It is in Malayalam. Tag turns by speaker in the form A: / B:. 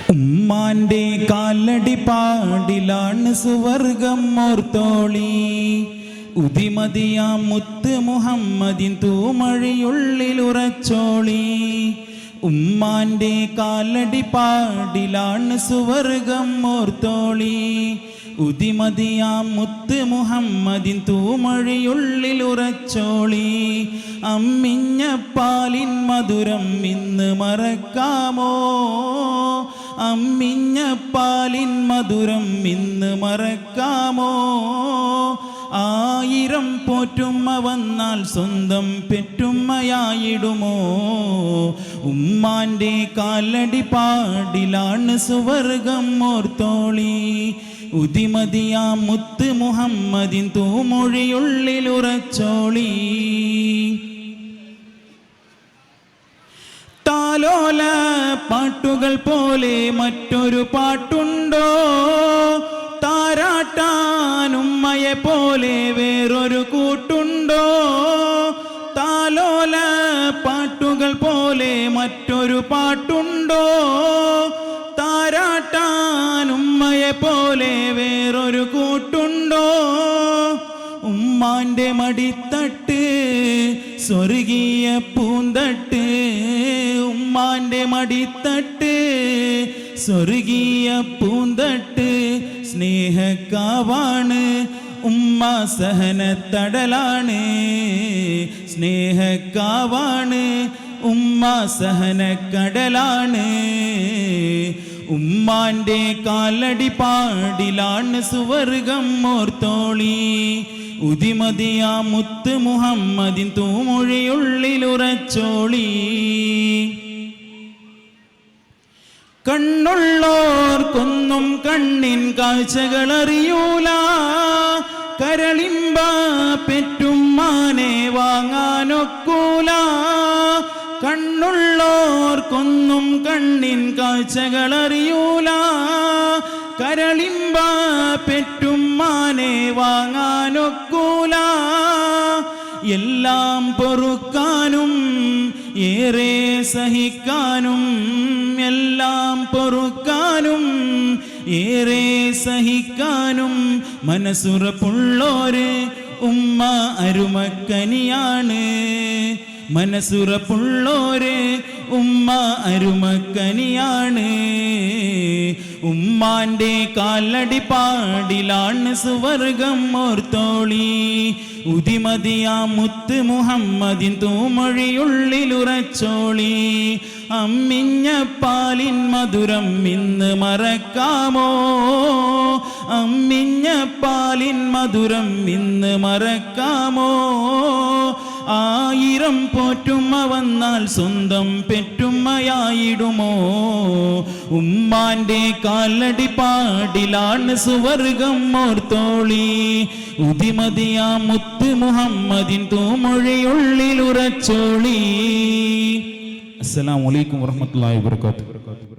A: ഉമ്മാന്റെ കാലടി പാടിലാണ് സുവർഗം ഓർത്തോളി. ഉദിമതിയാം മുത്ത് മുഹമ്മദിൻ തൂമഴയുള്ളിലുറച്ചോളി. ഉമ്മാന്റെ കാലടി പാടിലാണ് സുവർഗം ഓർത്തോളി. ഉദിമതിയാം മുത്ത് മുഹമ്മദിൻ തൂമഴയുള്ളിലുറച്ചോളി. അമ്മിഞ്ഞ പാലിൻ മധുരം ഇന്ന് മറക്കാമോ? അമ്മിഞ്ഞ പാലിൻ മധുരം ഇന്ന് മറക്കാമോ? ആയിരം പോറ്റുമ്മ വന്നാൽ സ്വന്തം പെറ്റുമ്മയായിടുമോ? ഉമ്മാന്റെ കാലടി പാടിലാണ് സുവർഗം ഓർത്തോളി. ഉദിമതിയാം മുത്ത് മുഹമ്മദിൻ തൂമൊഴിയുള്ളിലുറച്ചോളി. താലോല പാട്ടുകൾ പോലെ മറ്റൊരു പാട്ടുണ്ടോ? താരാട്ടാനുമ്മയെ പോലെ വേറൊരു കൂട്ടുണ്ടോ? താലോല പാട്ടുകൾ പോലെ മറ്റൊരു പാട്ടുണ്ടോ? താരാട്ടാനുമ്മയെ പോലെ വേറൊരു കൂട്ടുണ്ടോ? ഉമ്മാന്റെ മടിത്തട്ട് സ്വർഗീയ പൂന്തട്ട്. ഉമ്മാന്റെ മടിത്തട്ട് സ്വർഗീയ പൂന്തട്ട്. സ്നേഹക്കാവാണ് ഉമ്മ, സഹനത്തടലാണ്. സ്നേഹക്കാവാണ് ഉമ്മ, സഹനക്കടലാണ്. ഉമ്മാന്റെ കാലടി പാടിലാണ് സുവർഗം ഓർത്തോളി. ഉദിമതിയാ മുത്ത് മുഹമ്മദിൻ തൂമൊഴിയുള്ളിലുറച്ചോളി. കണ്ണുള്ളോർക്കൊന്നും കണ്ണിൻ കാഴ്ചകളറിയൂല. കരളിമ്പ പെറ്റുമ്മാനെ വാങ്ങാനൊക്കൂല. കണ്ണുള്ളോർക്കൊന്നും കണ്ണിൻ കാഴ്ചകളറിയൂല. കരളിമ്പ പെറ്റുമ്മാനെ വാങ്ങാനൊക്കൂല. എല്ലാം പൊറുക്കാനും ഏറെ സഹിക്കാനും. എല്ലാം പൊറുക്കാനും ഏറെ സഹിക്കാനും മനസ്സുറപ്പുള്ളോര് ഉമ്മ അരുമക്കനിയാണ്. മനസ്സുറപ്പുള്ളോര് ഉമ്മ അരുമക്കനിയാണ്. ഉമ്മാന്റെ കാലടി പാടിലാണ് സുവർഗം ഓർത്തോളി. ഉദിമതിയാ മുത്ത് മുഹമ്മദിൻ തൂമൊഴിയുള്ളിലുറച്ചോളി. അമ്മിഞ്ഞ പാലിൻ മധുരം ഇന്ന് മറക്കാമോ? അമ്മിഞ്ഞ പാലിൻ മധുരം ഇന്ന് മറക്കാമോ? ആയിരം പോറ്റുമ്മ വന്നാൽ സ്വന്തം പെറ്റുമ്മയായിടുമോ? ഉമ്മാന്റെ കാലടി പാടിലാണ് സുവർഗം ഓർത്തോളി. ഉദിമതിയാ മുത്ത് മുഹമ്മദിൻ തൂമൊഴിയുള്ളിലുറച്ചോളി. അസ്സലാമു അലൈക്കും വറഹ്മത്തുള്ളാഹി വബറകാതുഹു.